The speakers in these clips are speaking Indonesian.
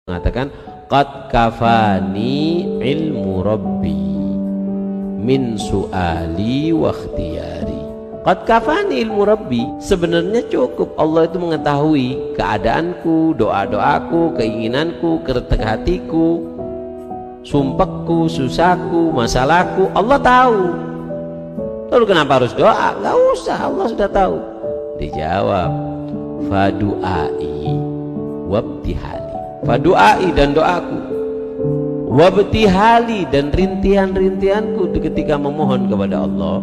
mengatakan qad kafani ilmu rabbi min su'ali wa ikhtiyari. Qad kafani ilmu rabbi, sebenarnya cukup Allah itu mengetahui keadaanku, doa-doaku, keinginanku, keretek hatiku, sumpahku, susahku, masalahku. Allah tahu. Lalu kenapa harus doa? Gak usah, Allah sudah tahu. Dijawab, fadu'ai wabtihali. Fadu'ai dan doaku, wabtihali dan rintihan-rintihanku ketika memohon kepada Allah.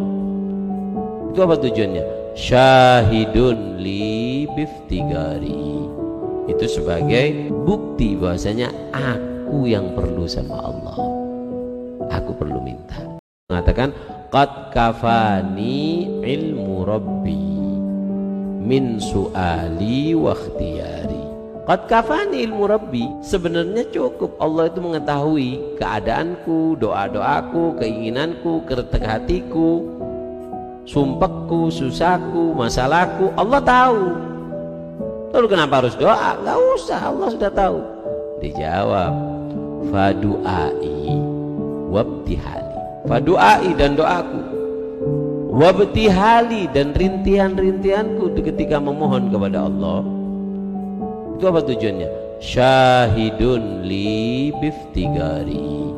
Itu apa tujuannya? Syahidun li biftigari. Itu sebagai bukti bahwasanya aku yang perlu sama Allah. Aku perlu minta. Mengatakan qad kafani ilmu rabbi min su'ali wa ikhtiyari. Qad kafani ilmu rabbi, sebenarnya cukup Allah itu mengetahui keadaanku, doa-doaku, keinginanku, keretek hatiku, sumpahku, susahku, masalahku. Allah tahu. Lalu kenapa harus doa? Gak usah, Allah sudah tahu. Dijawab, fadu'ai wabtihali. Fadu'ai dan doaku, wabtihali dan rintihan-rintihanku ketika memohon kepada Allah. Itu apa tujuannya? Syahidun li biftigari.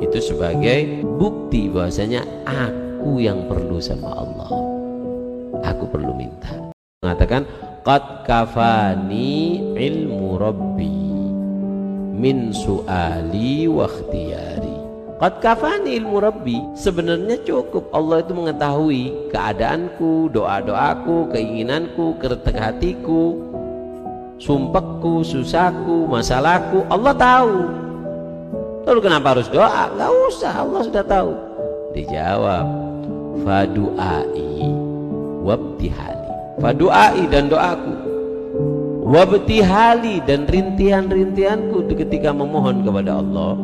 Itu sebagai bukti bahwasanya aku yang perlu sama Allah. Aku perlu minta. Mengatakan qad kafani ilmu rabbi min su'ali wa ikhtiyari. Qad kafani ilmu rabbi, sebenarnya cukup Allah itu mengetahui keadaanku, doa-doaku, keinginanku, keretek hatiku, sumpahku, susahku, masalahku. Allah tahu. Lalu kenapa harus doa? Gak usah, Allah sudah tahu. Dijawab, fadu'ai wabtihali. Fadu'ai dan doaku, wabtihali dan rintihan-rintihanku ketika memohon kepada Allah.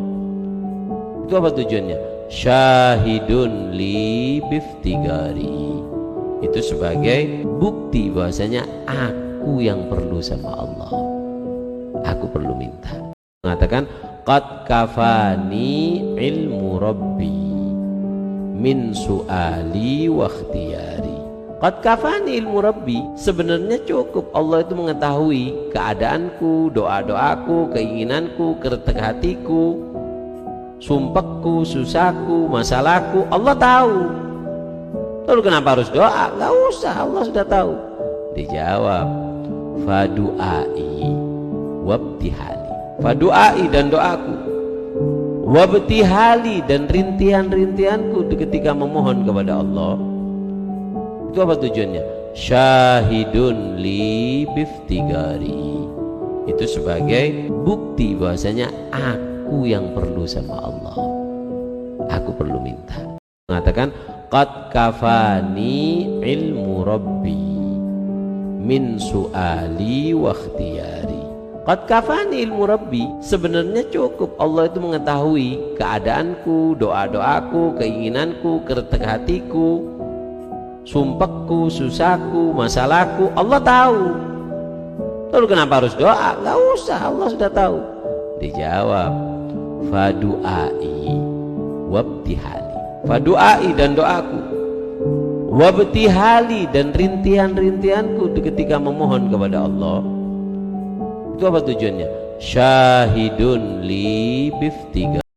Itu apa tujuannya? Syahidun li biftigari. Itu sebagai bukti bahwasanya aku yang perlu sama Allah. Aku perlu minta. Mengatakan qad kafani ilmu rabbi min su'ali wa ikhtiyari. Qad kafani ilmu rabbi, sebenarnya cukup Allah itu mengetahui keadaanku, doa-doaku, keinginanku, keretek hatiku, sumpahku, susahku, masalahku. Allah tahu. Lalu kenapa harus doa? Gak usah, Allah sudah tahu. Dijawab, fadu'ai wabtihali. Fadu'ai dan doaku, wabtihali dan rintihan-rintihanku ketika memohon kepada Allah. Itu apa tujuannya? Syahidun li biftigari. Itu sebagai bukti bahwasanya aku yang perlu sama Allah. Aku perlu minta. Mengatakan qad kafani ilmu rabbi min su'ali wa ikhtiyari. Qad kafani ilmu rabbi, sebenarnya cukup Allah itu mengetahui keadaanku, doa-doaku, keinginanku, keretek hatiku, sumpahku, susahku, masalahku. Allah tahu. Lalu kenapa harus doa? Gak usah, Allah sudah tahu. Dijawab, fadu'ai wabtihali. Fadu'ai dan doaku, wabtihali dan rintihan-rintihanku ketika memohon kepada Allah. Itu apa tujuannya? Syahidun li biftigari.